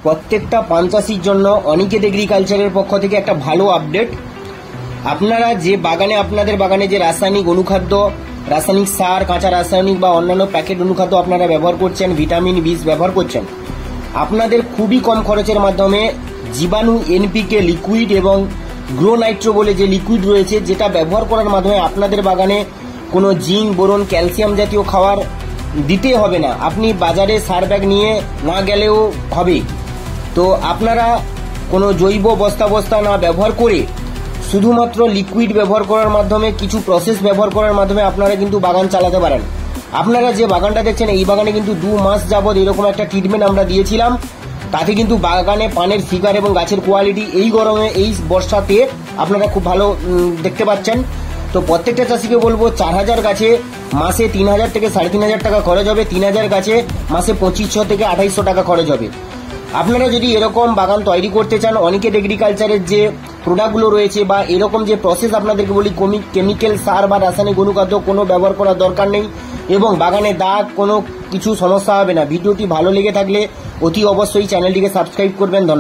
প্রত্যেকটা পান চাষির জন্য অনিকেত এগ্রিকালচারের পক্ষ থেকে একটা ভালো আপডেট। আপনারা যে বাগানে, আপনাদের বাগানে যে রাসায়নিক অনুখাদ্য, রাসায়নিক সার, কাঁচা রাসায়নিক বা অন্যান্য প্যাকেট অনুখাদ্য আপনারা ব্যবহার করছেন, ভিটামিন বীজ ব্যবহার করছেন, আপনাদের খুবই কম খরচের মাধ্যমে জীবাণু, এনপিকে লিকুইড এবং গ্রো নাইট্রো বলে যে লিকুইড রয়েছে, যেটা ব্যবহার করার মাধ্যমে আপনাদের বাগানে কোনো জিঙ্ক, বোরন, ক্যালসিয়াম জাতীয় খাবার দিতে হবে না। আপনি বাজারে সার ব্যাগ নিয়ে না গেলেও হবে। তো আপনারা কোনো জৈব বস্তা না ব্যবহার করে শুধুমাত্র লিকুইড ব্যবহার করার মাধ্যমে, কিছু প্রসেস ব্যবহার করার মাধ্যমে আপনারা কিন্তু বাগান চালাতে পারেন। আপনারা যে বাগানটা দেখছেন, এই বাগানে কিন্তু 2 মাস যাবৎ এরকম একটা ট্রিটমেন্ট আমরা দিয়েছিলাম। তাতে কিন্তু বাগানে পানের ফিগার এবং গাছের কোয়ালিটি এই গরমে, এই বর্ষাতে আপনারা খুব ভালো দেখতে পাচ্ছেন। তো প্রত্যেকটা চাষিকে বলবো, 4000 গাছে মাসে 3000 থেকে 3500 টাকা খরচ হবে, 3000 গাছে মাসে 2500 থেকে 2800 টাকা খরচ হবে। আপনারা যদি এরকম বাগান তৈরি করতে চান, অনিকেত এগ্রিকালচারের যে প্রোডাক্টগুলো রয়েছে বা এরকম যে প্রসেস আপনাদেরকে বলি, কেমিক্যাল সার বা রাসায়নিক অনুখাদ্য কোনো ব্যবহার করার দরকার নেই এবং বাগানে দাগ, কোনো কিছু সমস্যা হবে না। ভিডিওটি ভালো লেগে থাকলে অতি অবশ্যই চ্যানেলটিকে সাবস্ক্রাইব করবেন। ধন্যবাদ।